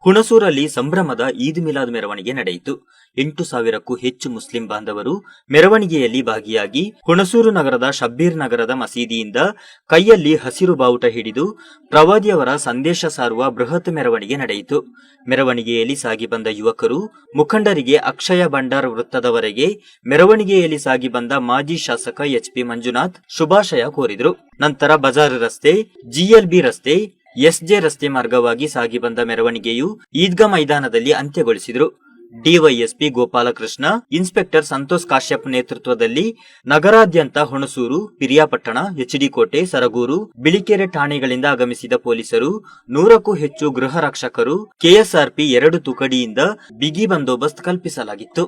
ಹುಣಸೂರಲ್ಲಿ ಸಂಭ್ರಮದ ಈದ್ ಮಿಲಾದ್ ಮೆರವಣಿಗೆ ನಡೆಯಿತು. 8,000ಕ್ಕೂ ಹೆಚ್ಚು ಮುಸ್ಲಿಂ ಬಾಂಧವರು ಮೆರವಣಿಗೆಯಲ್ಲಿ ಭಾಗಿಯಾಗಿ ಹುಣಸೂರು ನಗರದ ಶಬ್ಬೀರ್ ನಗರದ ಮಸೀದಿಯಿಂದ ಕೈಯಲ್ಲಿ ಹಸಿರು ಬಾವುಟ ಹಿಡಿದು ಪ್ರವಾದಿಯವರ ಸಂದೇಶ ಸಾರುವ ಬೃಹತ್ ಮೆರವಣಿಗೆ ನಡೆಯಿತು. ಮೆರವಣಿಗೆಯಲ್ಲಿ ಸಾಗಿ ಬಂದ ಯುವಕರು ಮುಖಂಡರಿಗೆ ಅಕ್ಷಯ ಭಂಡಾರ ವೃತ್ತದವರೆಗೆ ಮೆರವಣಿಗೆಯಲ್ಲಿ ಸಾಗಿ ಬಂದ ಮಾಜಿ ಶಾಸಕ ಎಚ್.ಪಿ. ಮಂಜುನಾಥ್ ಶುಭಾಶಯ ಕೋರಿದರು. ನಂತರ ಬಜಾರ್ ರಸ್ತೆ, ಜಿಎಲ್ಬಿ ರಸ್ತೆ, ಎಸ್ಜೆ ರಸ್ತೆ ಮಾರ್ಗವಾಗಿ ಸಾಗಿ ಬಂದ ಮೆರವಣಿಗೆಯು ಈದ್ಗಾ ಮೈದಾನದಲ್ಲಿ ಅಂತ್ಯಗೊಳಿಸಿದರು. ಡಿವೈಎಸ್ಪಿ ಗೋಪಾಲಕೃಷ್ಣ, ಇನ್ಸ್ಪೆಕ್ಟರ್ ಸಂತೋಷ್ ಕಾಶ್ಯಪ್ ನೇತೃತ್ವದಲ್ಲಿ ನಗರಾದ್ಯಂತ ಹುಣಸೂರು, ಪಿರಿಯಾಪಟ್ಟಣ, ಎಚ್ಡಿ ಕೋಟೆ, ಸರಗೂರು, ಬಿಳಿಕೆರೆ ಠಾಣೆಗಳಿಂದ ಆಗಮಿಸಿದ ಪೊಲೀಸರು, 100ಕ್ಕೂ ಹೆಚ್ಚು ಗೃಹ ರಕ್ಷಕರು, ಕೆಎಸ್ಆರ್ಪಿ 2 ತುಕಡಿಯಿಂದ ಬಿಗಿ ಬಂದೋಬಸ್ತ್ ಕಲ್ಪಿಸಲಾಗಿತ್ತು.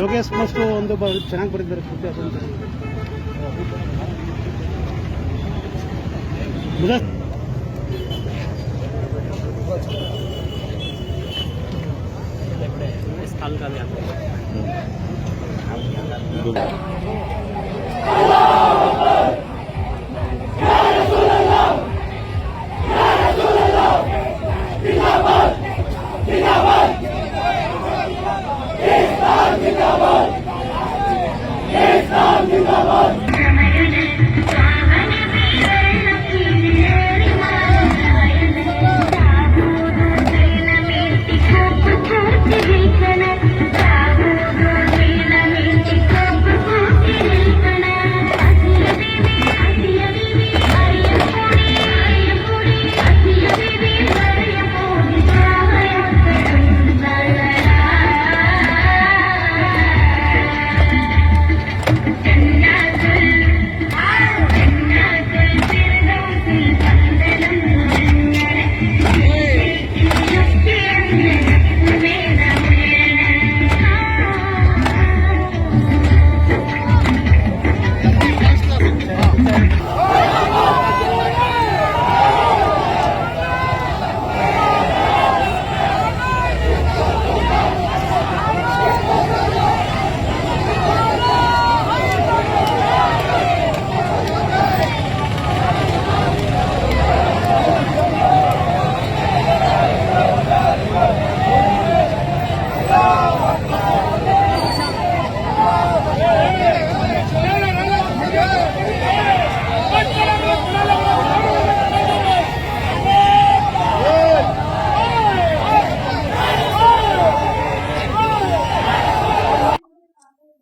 ಲೋಕೇಶ್ ಫಸ್ಟ್ ಒಂದು ಚೆನ್ನಾಗಿ ಬರೆದಿದ್ದಾರೆ ಫುಟೇಜ್ ಅಂತ.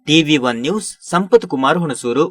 TV1 news Sampath Kumar Hunsur.